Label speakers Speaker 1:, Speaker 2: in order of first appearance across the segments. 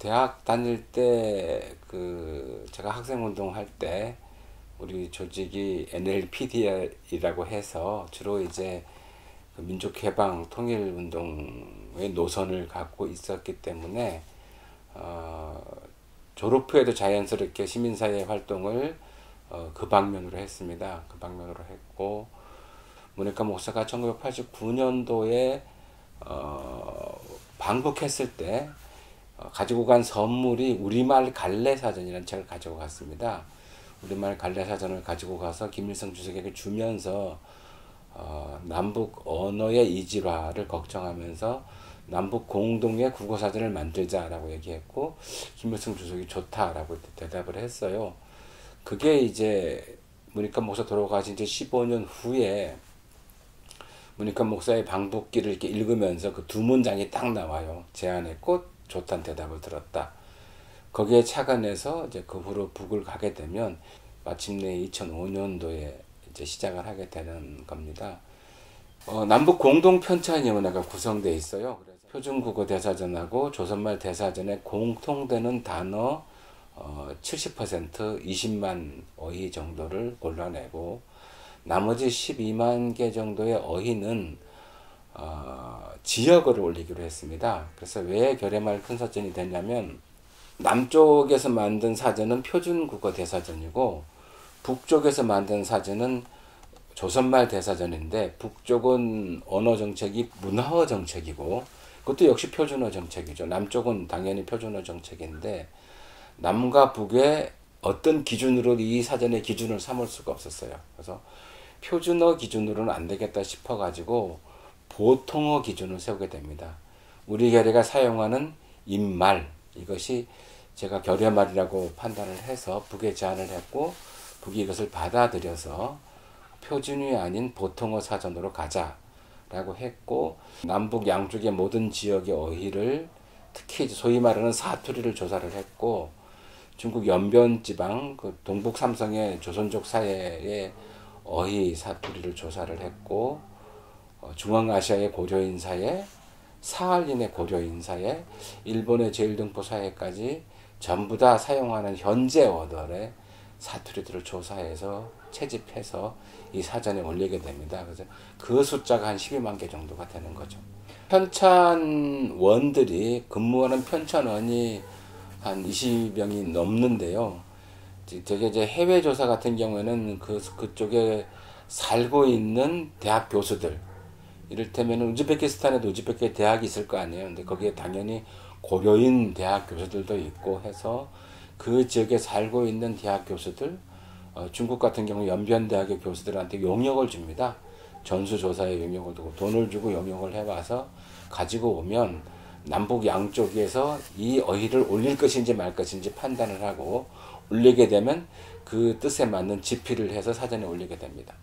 Speaker 1: 대학 다닐 때 제가 학생 운동할 때 우리 조직이 NLPD라고 해서 주로 이제 그 민족해방 통일운동의 노선을 갖고 있었기 때문에 졸업 후에도 자연스럽게 시민사회 활동을 그 방면으로 했습니다. 그 방면으로 했고 모니카 목사가 1989년도에 방북했을 때 가지고 간 선물이 우리말 갈래사전이라는 책을 가지고 갔습니다. 우리말 갈래사전을 가지고 가서 김일성 주석에게 주면서 남북 언어의 이질화를 걱정하면서 남북 공동의 국어사전을 만들자라고 얘기했고 김일성 주석이 좋다라고 대답을 했어요. 그게 이제 문익환 목사 돌아가신 지 15년 후에 문익환 목사의 방북기를 이렇게 읽으면서 그 두 문장이 딱 나와요. 제안했고 좋다는 대답을 들었다. 거기에 착안해서 이제 그 후로 북을 가게 되면 마침내 2005년도에 이제 시작을 하게 되는 겁니다. 남북 공동 편찬위원회가 구성되어 있어요. 그래서 표준국어 대사전하고 조선말 대사전에 공통되는 단어 70% 20만 어휘 정도를 골라내고 나머지 12만 개 정도의 어휘는 지역어를 올리기로 했습니다. 그래서 왜 결의말 큰사전이 됐냐면 남쪽에서 만든 사전은 표준국어 대사전이고 북쪽에서 만든 사전은 조선말 대사전인데 북쪽은 언어정책이 문화어 정책이고 그것도 역시 표준어 정책이죠. 남쪽은 당연히 표준어 정책인데 남과 북의 어떤 기준으로 이 사전의 기준을 삼을 수가 없었어요. 그래서 표준어 기준으로는 안 되겠다 싶어가지고 보통어 기준을 세우게 됩니다. 우리 결의가 사용하는 입말 이것이 제가 결의말이라고 판단을 해서 북에 제안을 했고 북이 이것을 받아들여서 표준이 아닌 보통어 사전으로 가자라고 했고 남북 양쪽의 모든 지역의 어휘를 특히 소위 말하는 사투리를 조사를 했고 중국 연변지방 그 동북 삼성의 조선족 사회의 어휘 사투리를 조사를 했고 중앙아시아의 고려인 사회, 사할린의 고려인 사회, 일본의 제일등포 사회까지 전부 다 사용하는 현재어들의 사투리들을 조사해서 채집해서 이 사전에 올리게 됩니다. 그래서 그 숫자가 한 12만 개 정도가 되는 거죠. 편찬원들이 근무하는 편찬원이 한 20명이 넘는데요. 되게 이제 해외 조사 같은 경우에는 그쪽에 살고 있는 대학 교수들, 이를테면 우즈베키스탄에도 우즈베키 대학이 있을 거 아니에요. 근데 거기에 당연히 고려인 대학 교수들도 있고 해서 그 지역에 살고 있는 대학 교수들, 중국 같은 경우 연변대학의 교수들한테 용역을 줍니다. 전수조사에 용역을 두고 돈을 주고 용역을 해와서 가지고 오면 남북 양쪽에서 이 어휘를 올릴 것인지 말 것인지 판단을 하고 올리게 되면 그 뜻에 맞는 집필을 해서 사전에 올리게 됩니다.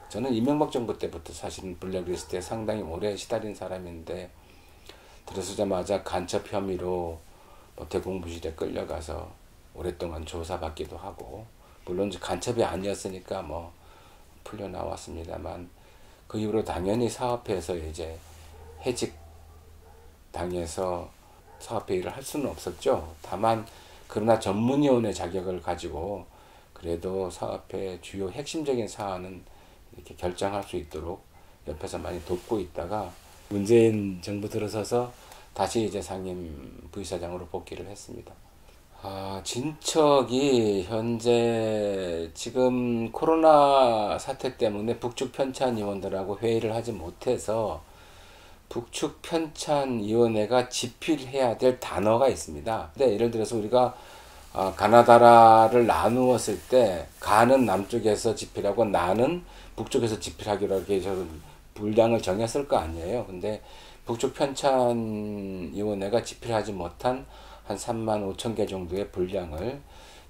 Speaker 1: 저는 이명박 정부 때부터 사실은 블랙리스트에 상당히 오래 시달린 사람인데 들어서자마자 간첩 혐의로 대공부실에 끌려가서 오랫동안 조사받기도 하고 물론 간첩이 아니었으니까 풀려 나왔습니다만 그 이후로 당연히 사업회에서 이제 해직 당해서 사업회 일을 할 수는 없었죠. 다만 그러나 전문위원회 자격을 가지고 그래도 사업회 주요 핵심적인 사안은 이렇게 결정할 수 있도록 옆에서 많이 돕고 있다가 문재인 정부 들어서서 다시 이제 상임 부의사장으로 복귀를 했습니다. 진척이 현재 지금 코로나 사태 때문에 북측 편찬위원들하고 회의를 하지 못해서 북측 편찬위원회가 집필해야 될 단어가 있습니다. 근데 예를 들어서 우리가 가나다라를 나누었을 때 가는 남쪽에서 집필하고 나는 북쪽에서 집필하기로 이렇게 분량을 정했을 거 아니에요. 근데 북쪽 편찬위원회가 집필하지 못한 한 3만 5천 개 정도의 분량을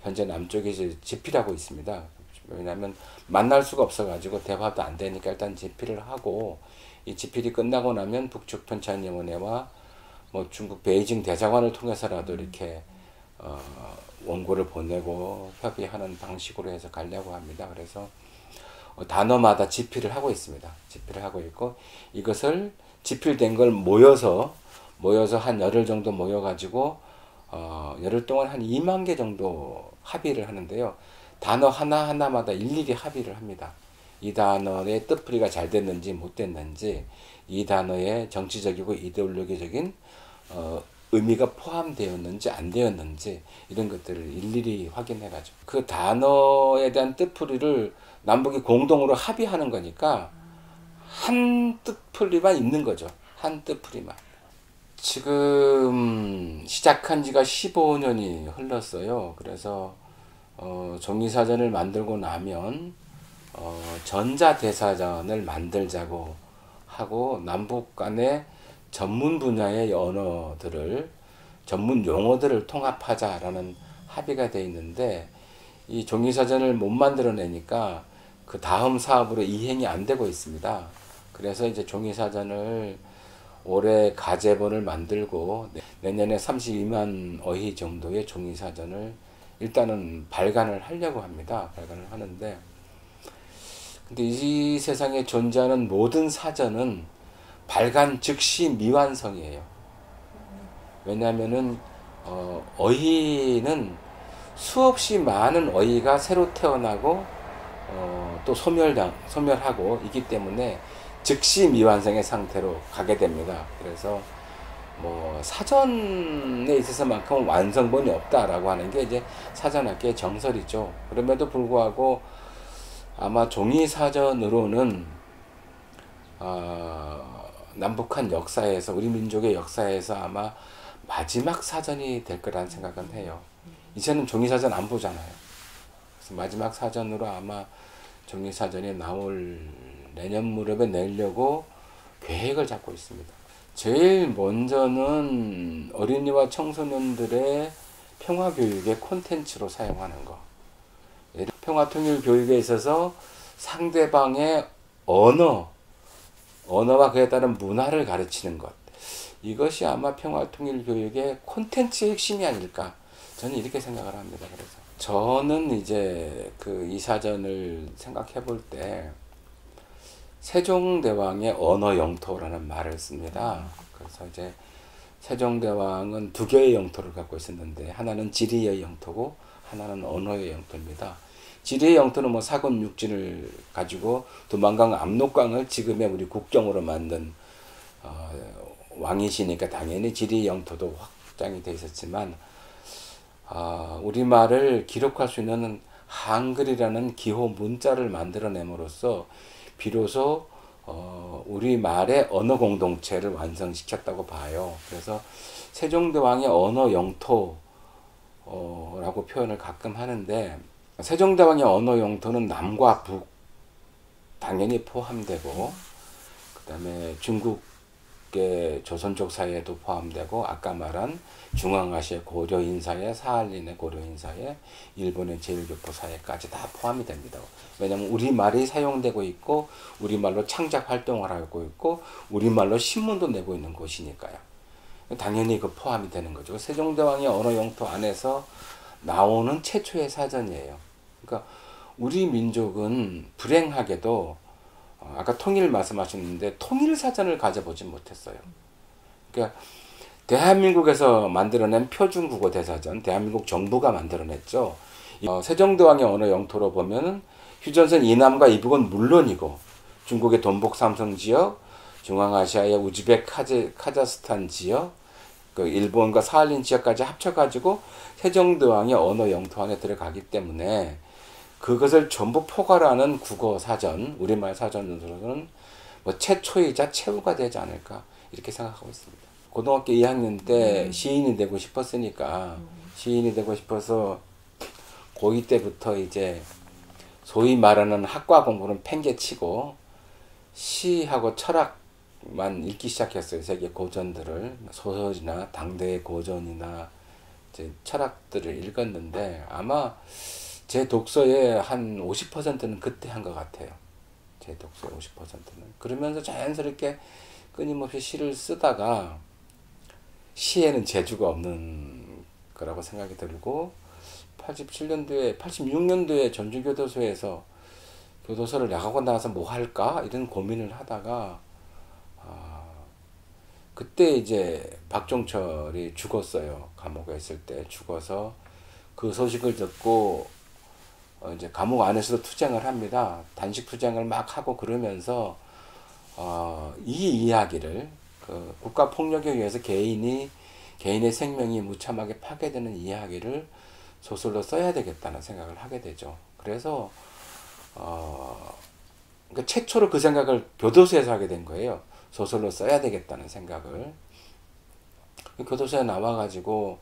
Speaker 1: 현재 남쪽에서 집필하고 있습니다. 왜냐하면 만날 수가 없어가지고 대화도 안 되니까 일단 집필을 하고 이 집필이 끝나고 나면 북쪽 편찬위원회와 중국 베이징 대사관을 통해서라도 이렇게 원고를 보내고 협의하는 방식으로 해서 가려고 합니다. 그래서 단어마다 집필을 하고 있습니다. 집필을 하고 있고 이것을 집필된 걸 모여서 한 열흘 정도 모여가지고 열흘 동안 한 2만 개 정도 합의를 하는데요. 단어 하나하나마다 일일이 합의를 합니다. 이 단어의 뜻풀이가 잘 됐는지 못 됐는지, 이 단어의 정치적이고 이데올로기적인 의미가 포함되었는지 안 되었는지, 이런 것들을 일일이 확인해가지고 그 단어에 대한 뜻풀이를 남북이 공동으로 합의하는 거니까 한 뜻풀이만 있는 거죠. 한 뜻풀이만. 지금 시작한 지가 15년이 흘렀어요. 그래서 종이사전을 만들고 나면 전자대사전을 만들자고 하고, 남북 간의 전문 분야의 언어들을, 전문 용어들을 통합하자라는 합의가 돼 있는데, 이 종이사전을 못 만들어내니까 그 다음 사업으로 이행이 안 되고 있습니다. 그래서 이제 종이사전을 올해 가제본을 만들고 내년에 32만 어휘 정도의 종이사전을 일단은 발간을 하려고 합니다. 발간을 하는데, 근데 이 세상에 존재하는 모든 사전은 발간 즉시 미완성이에요. 왜냐하면은 어휘는 수없이 많은 어휘가 새로 태어나고 또 소멸하고 있기 때문에 즉시 미완성의 상태로 가게 됩니다. 그래서 뭐 사전에 있어서만큼은 완성본이 없다라고 하는 게 이제 사전학계의 정설이죠. 그럼에도 불구하고 아마 종이사전으로는 남북한 역사에서, 우리 민족의 역사에서 아마 마지막 사전이 될 거라는 생각은 해요. 이제는 종이사전 안 보잖아요. 그래서 마지막 사전으로 아마 종이사전이 나올, 내년 무렵에 내려고 계획을 잡고 있습니다. 제일 먼저는 어린이와 청소년들의 평화교육의 콘텐츠로 사용하는 거. 평화통일교육에 있어서 상대방의 언어와 그에 따른 문화를 가르치는 것. 이것이 아마 평화통일교육의 콘텐츠의 핵심이 아닐까. 저는 이렇게 생각을 합니다. 그래서 저는 이제 이 사전을 생각해 볼 때 세종대왕의 언어 영토라는 말을 씁니다. 그래서 이제 세종대왕은 두 개의 영토를 갖고 있었는데, 하나는 지리의 영토고 하나는 언어의 영토입니다. 지리의 영토는 뭐 사군 육진을 가지고 두만강 압록강을 지금의 우리 국경으로 만든 왕이시니까 당연히 지리의 영토도 확장이 돼 있었지만, 우리말을 기록할 수 있는 한글이라는 기호 문자를 만들어냄으로써 비로소 우리말의 언어 공동체를 완성시켰다고 봐요. 그래서 세종대왕의 언어 영토라고 표현을 가끔 하는데, 세종대왕의 언어 영토는 남과 북 당연히 포함되고, 그 다음에 중국의 조선족 사회에도 포함되고, 아까 말한 중앙아시아 고려인사회, 사할린의 고려인사회, 일본의 제일교포 사회까지 다 포함이 됩니다. 왜냐하면 우리말이 사용되고 있고, 우리말로 창작 활동을 하고 있고, 우리말로 신문도 내고 있는 곳이니까요. 당연히 그 포함이 되는 거죠. 세종대왕의 언어 영토 안에서 나오는 최초의 사전이에요. 그러니까 우리 민족은 불행하게도 아까 통일 말씀하셨는데 통일 사전을 가져보지 못했어요. 그러니까 대한민국에서 만들어낸 표준국어 대사전, 대한민국 정부가 만들어냈죠. 세종대왕의 언어 영토로 보면은 휴전선 이남과 이북은 물론이고, 중국의 돈복 삼성 지역, 중앙아시아의 우즈벡 카자흐스탄 지역, 그 일본과 사할린 지역까지 합쳐가지고 세종대왕의 언어 영토 안에 들어가기 때문에 그것을 전부 포괄하는 국어 사전, 우리말 사전으로는 뭐 최초이자 최후가 되지 않을까, 이렇게 생각하고 있습니다. 고등학교 2학년 때 시인이 되고 싶었으니까, 시인이 되고 싶어서 고2 때부터 이제 소위 말하는 학과 공부는 팽개치고 시하고 철학만 읽기 시작했어요. 세계 고전들을, 소설이나 당대의 고전이나 이제 철학들을 읽었는데, 아마 제 독서의 한 50%는 그때 한 것 같아요. 제 독서의 50%는. 그러면서 자연스럽게 끊임없이 시를 쓰다가 시에는 재주가 없는 거라고 생각이 들고, 86년도에 전주교도소에서 교도소를 나가고 나서 뭐 할까? 이런 고민을 하다가 그때 이제 박종철이 죽었어요. 감옥에 있을 때 죽어서 그 소식을 듣고 이제 감옥 안에서도 투쟁을 합니다. 단식 투쟁을 막 하고 그러면서 이 이야기를 그 국가 폭력에 의해서 개인의 생명이 무참하게 파괴되는 이야기를 소설로 써야 되겠다는 생각을 하게 되죠. 그래서 그러니까 최초로 그 생각을 교도소에서 하게 된 거예요. 소설로 써야 되겠다는 생각을. 교도소에 나와가지고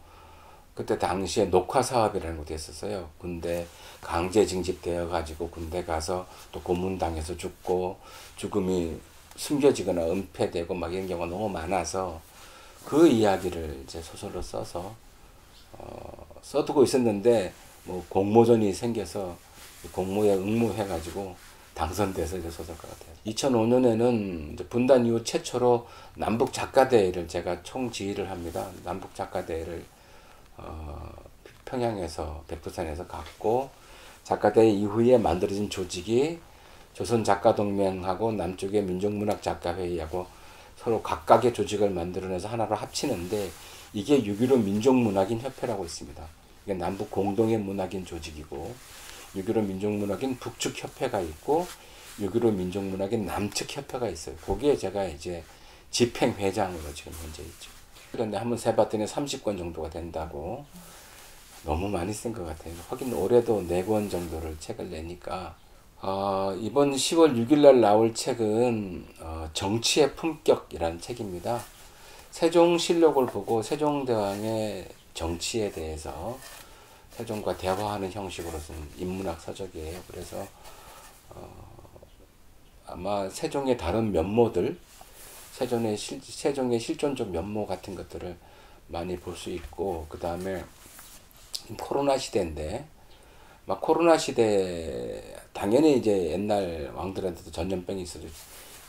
Speaker 1: 그때 당시에 녹화 사업이라는 것도 있었어요. 군대 강제 징집되어 가지고 군대 가서 또 고문당해서 죽고 죽음이 숨겨지거나 은폐되고 막 이런 경우가 너무 많아서 그 이야기를 이제 소설로 써서 써두고 있었는데 뭐 공모전이 생겨서 공모에 응모해가지고 당선돼서 이제 소설가가 돼요. 2005년에는 분단 이후 최초로 남북 작가대회를 제가 총지휘를 합니다. 남북 작가대회를 평양에서 백두산에서 갔고 작가대회 이후에 만들어진 조직이 조선작가동맹하고 남쪽의 민족문학작가회의하고 서로 각각의 조직을 만들어내서 하나로 합치는데 이게 6.15 민족문학인 협회라고 있습니다. 이게 남북 공동의 문학인 조직이고 6.15 민족문학인 북측 협회가 있고 6.15 민족문학인 남측 협회가 있어요. 거기에 제가 이제 집행회장으로 지금 현재 있죠. 그런데 한번 세봤더니 30권 정도가 된다고. 너무 많이 쓴 것 같아요. 하긴 올해도 4권 정도를 책을 내니까 이번 10월 6일 날 나올 책은 정치의 품격이라는 책입니다. 세종실록을 보고 세종대왕의 정치에 대해서 세종과 대화하는 형식으로 쓴 인문학 서적이에요. 그래서 아마 세종의 다른 면모들, 세종의 실존적 면모 같은 것들을 많이 볼 수 있고, 그 다음에 코로나 시대인데, 막 코로나 시대 당연히 이제 옛날 왕들한테도 전염병이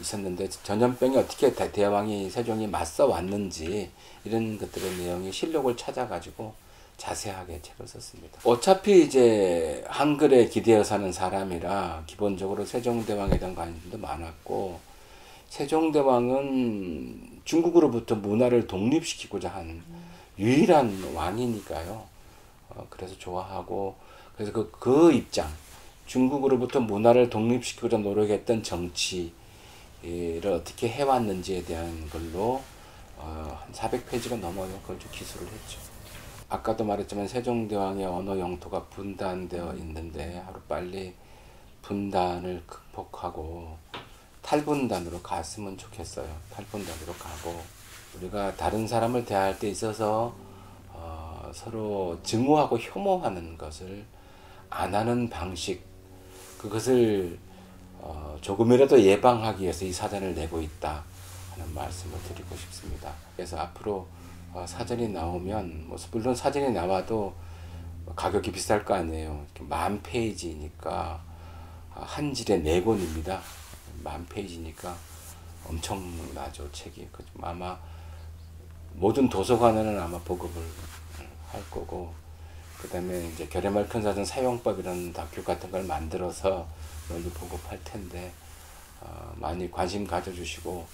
Speaker 1: 있었는데 전염병이 어떻게 대왕이 세종이 맞서 왔는지 이런 것들의 내용이 실록을 찾아가지고 자세하게 책을 썼습니다. 어차피 이제 한글에 기대어 사는 사람이라 기본적으로 세종대왕에 대한 관심도 많았고, 세종대왕은 중국으로부터 문화를 독립시키고자 한 유일한 왕이니까요. 그래서 좋아하고, 그래서 그 입장, 중국으로부터 문화를 독립시키고자 노력했던 정치를 어떻게 해왔는지에 대한 걸로 한 400페이지가 넘어요. 그걸 좀 기술을 했죠. 아까도 말했지만 세종대왕의 언어 영토가 분단되어 있는데 하루빨리 분단을 극복하고 탈분단으로 갔으면 좋겠어요. 탈분단으로 가고 우리가 다른 사람을 대할 때 있어서 서로 증오하고 혐오하는 것을 안 하는 방식, 그것을 조금이라도 예방하기 위해서 이 사전을 내고 있다 하는 말씀을 드리고 싶습니다. 그래서 앞으로 사전이 나오면, 물론 사전이 나와도 가격이 비쌀 거 아니에요. 10,000페이지니까 한 질에 4권입니다. 10,000페이지니까 엄청나죠, 책이. 아마 모든 도서관에는 아마 보급을 할 거고, 그 다음에 이제 결의말 큰 사전 사용법 이런 다큐 같은 걸 만들어서 널리 보급할 텐데 많이 관심 가져주시고